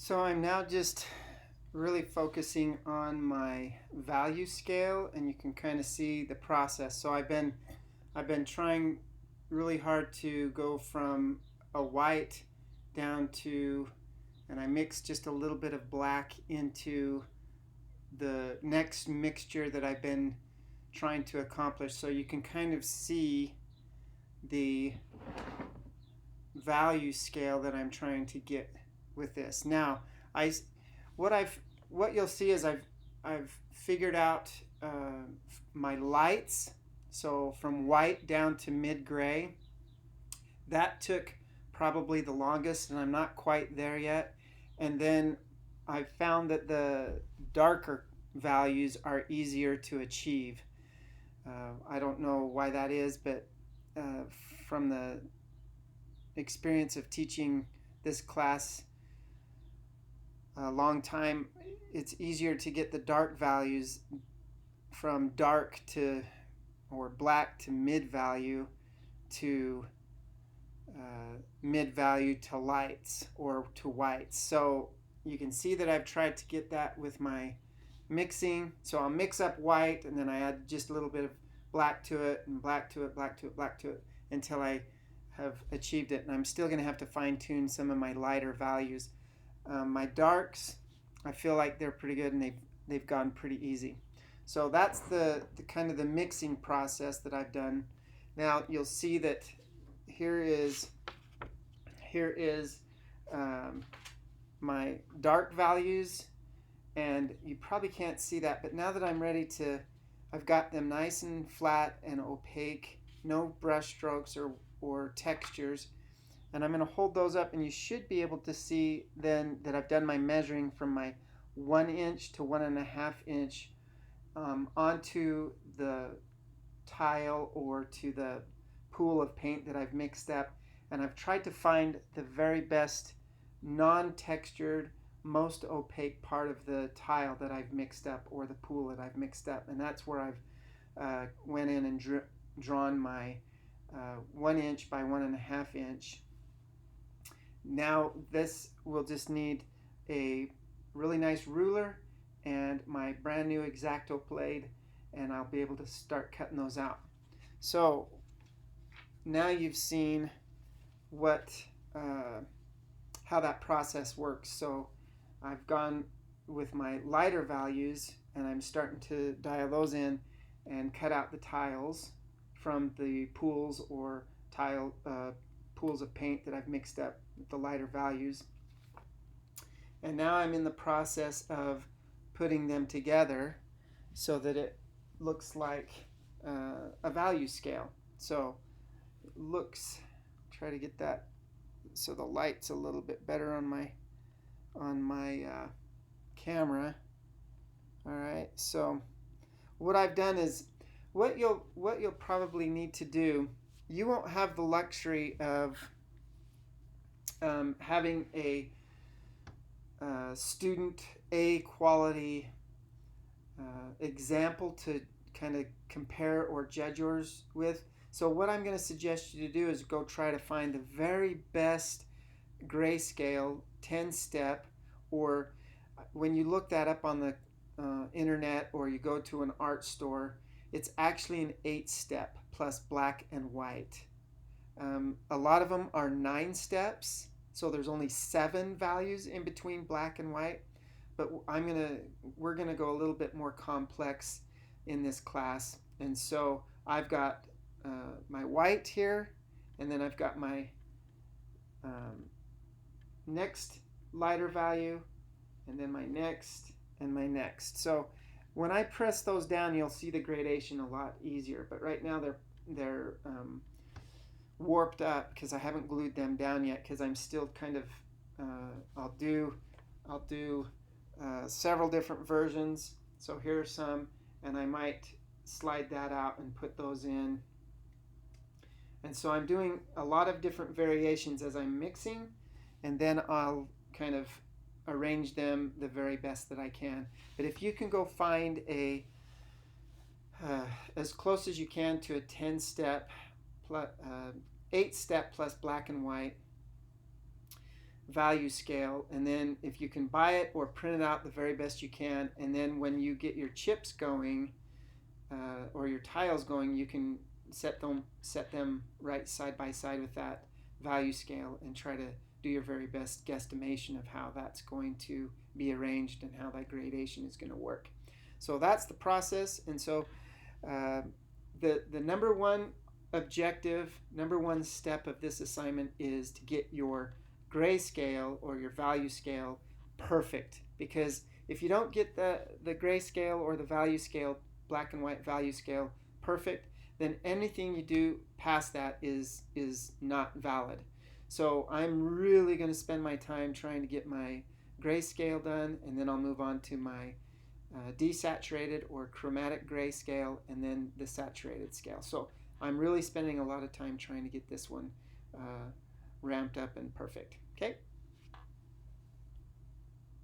So I'm now just really focusing on my value scale, and you can kind of see the process. So I've been trying really hard to go from a white down to, and I mix just a little bit of black into the next mixture that I've been trying to accomplish. So you can kind of see the value scale that I'm trying to get with this. Now, I what I've what you'll see is I've figured out my lights. So from white down to mid gray, that took probably the longest, and I'm not quite there yet. And then I found that the darker values are easier to achieve. I don't know why that is, but uh, from the experience of teaching this class a long time, it's easier to get the dark values from dark to or black to mid value to mid value to lights or to whites. So you can see that I've tried to get that with my mixing. So I'll mix up white and then I add just a little bit of black to it and black to it, black to it, black to it until I have achieved it. And I'm still going to have to fine tune some of my lighter values. My darks, I feel like they're pretty good and they've gone pretty easy. So that's the kind of the mixing process that I've done. Now you'll see that here is here is um, my dark values, and you probably can't see that, but now that I'm ready to, I've got them nice and flat and opaque, no brush strokes or textures, and I'm going to hold those up, and you should be able to see then that I've done my measuring from my 1 inch to 1.5 inch onto the tile or to the pool of paint that I've mixed up, and I've tried to find the very best non-textured, most opaque part of the tile that I've mixed up or the pool that I've mixed up, and that's where I've went in and drawn my 1 inch by 1.5 inch. Now this will just need a really nice ruler and my brand new X-Acto blade, and I'll be able to start cutting those out. So now you've seen what how that process works. So I've gone with my lighter values and I'm starting to dial those in and cut out the tiles from the pools or tile pools of paint that I've mixed up with the lighter values. And now I'm in the process of putting them together so that it looks like a value scale. So it looks, try to get that so the light's a little bit better on my camera. All right, so what I've done is what you'll probably need to do. You won't have the luxury of having a student A quality example to kind of compare or judge yours with. So what I'm going to suggest you to do is go try to find the very best grayscale 10 step, or when you look that up on the internet or you go to an art store, it's actually an 8 step plus black and white. A lot of them are 9 steps, so there's only 7 values in between black and white. But we're gonna go a little bit more complex in this class, and so I've got my white here, and then I've got my um, next lighter value, and then my next and my next. So when I press those down, you'll see the gradation a lot easier. But right now they're warped up because I haven't glued them down yet because I'm still kind of I'll do several different versions. So here are some, and I might slide that out and put those in. And so I'm doing a lot of different variations as I'm mixing, and then I'll kind of arrange them the very best that I can. But if you can go find a as close as you can to a 10 step plus 8 step plus black and white, value scale, and then if you can buy it or print it out the very best you can, and then when you get your chips going or your tiles going, you can set them right side by side with that value scale and try to do your very best guesstimation of how that's going to be arranged and how that gradation is going to work. So that's the process. And so the number one objective, number one step of this assignment is to get your grayscale or your value scale perfect. Because if you don't get the grayscale or the value scale, black and white value scale, perfect, then anything you do past that is not valid. So I'm really going to spend my time trying to get my grayscale done, and then I'll move on to my desaturated or chromatic grayscale, and then the saturated scale. So I'm really spending a lot of time trying to get this one ramped up and perfect. Okay,